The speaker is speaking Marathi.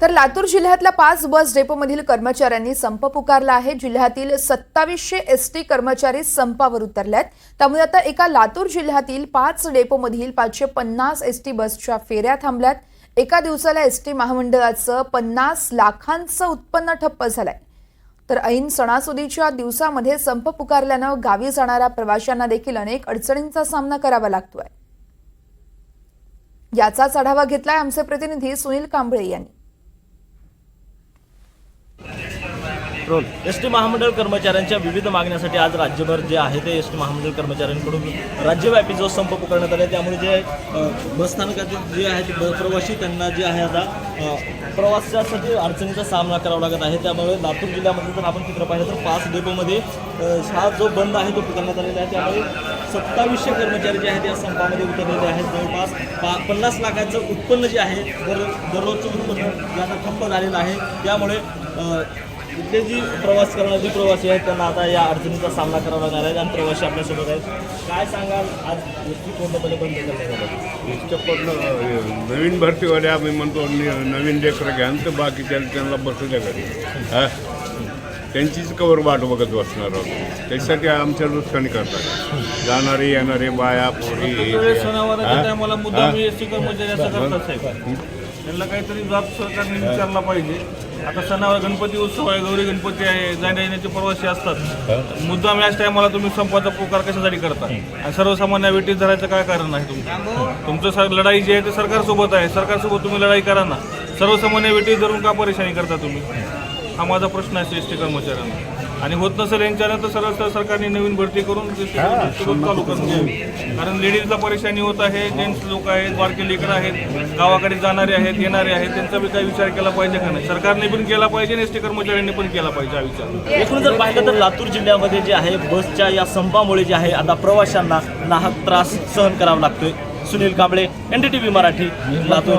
तर लातूर जिल्ह्यातल्या 5 बस डेपोमधील कर्मचाऱ्यांनी संप पुकारला आहे। जिल्ह्यातील 2700 एसटी कर्मचारी संपावर उतरलेत। त्यामुळे आता एका लातूर जिल्ह्यातील 5 डेपोमधील 550 एसटी बसच्या फेऱ्या थांबल्यात। एका दिवसाला एसटी महामंडळाचं 50 लाखांचं उत्पन्न ठप्प झालंय। तर ऐन सणासुदीच्या दिवसामध्ये संप पुकारल्यानं गावी जाणाऱ्या प्रवाशांना देखील अनेक अडचणींचा सामना करावा लागतोय। याचाच आढावा घेतलाय आमचे प्रतिनिधी सुनील कांबळे यांनी। एसटी महामंडळ कर्मचाऱ्यांच्या विविध मागण्यासाठी आज राज्यभर जे आहे ते एसटी महामंडळ कर्मचाऱ्यांकडून राज्यव्यापी जो संप पुकारण्यात आला, त्यामुळे जे बसस्थानकातील जे आहे ते प्रवासी त्यांना जे आहे आता प्रवासासाठी अडचणीचा सामना करावा लागत आहे। त्यामुळे लातूर जिल्ह्यामध्ये जर आपण चित्र पाहिलं तर 5 डेपोमध्ये हा जो बंद आहे तो पुकारण्यात आलेला आहे। त्यामुळे 2700 कर्मचारी जे आहेत या संपामध्ये उतरलेले आहेत। जवळपास 50 लाखाचं उत्पन्न जे आहे दररोजचं उत्पन्न जे आता ठप्प झालेलं आहे। त्यामुळे इथले जी प्रवास करणारे प्रवासी आहेत त्यांना आता या अडचणीचा सामना करावा लागणार आहे आणि प्रवासी आपल्यासोबत आहेत। काय सांगाल, आज एसटी पूर्णपणे बंद करण्यात आलं? एसटी नवीन भरतीवाले आम्ही म्हणतो नवीन लेकरं घ्या तर बाकी त्यांना बसू द्या घरी, त्यांचीच कवर वाट बघत बसणार आहोत। त्याच्यासाठी आमच्या नुकसानी करतात जाणारे येणारे बाया पोरी। मला मुद्दा मी एसटी कर्मचारी असं करतात साहेब, त्यांना काहीतरी जाब सरकारने विचारला पाहिजे। आता सणावर गणपती उत्सव आहे, गौरी गणपती आहे, जाण्या येण्याचे प्रवासी असतात। मुद्दाम याच टायमाला तुम्ही संपाचा पुकार कशासाठी करता आणि सर्वसामान्य वेटीत धरायचं काय कारण आहे? तुमचं लढाई जी आहे ते सरकारसोबत आहे, सरकारसोबत तुम्ही लढाई करा ना। सर्वसामान्य वेटीत धरून का परेशानी करता तुम्ही? हा माझा प्रश्न आहे एसटी कर्मचाऱ्यांना। आणि होत नसेल यांच्यानंतर सरळ सरकारने नवीन भरती करून चालू करून घ्यावी, कारण लेडीजला परेशानी होत आहे। जेंट्स लोक आहेत, बारके लेकरं आहेत, गावाकडे जाणारे आहेत, येणारे आहेत, त्यांचा बी काही विचार केला पाहिजे का नाही? सरकारने पण केला पाहिजे आणि एसटी कर्मचाऱ्यांनी पण केला पाहिजे हा विचार। एकूण जर पाहिलं तर लातूर जिल्ह्यामध्ये जे आहे बसच्या या संपामुळे जे आहे आता प्रवाशांना नाहक त्रास सहन करावा लागतोय। सुनील कांबळे, NDTV मराठी, लातूर।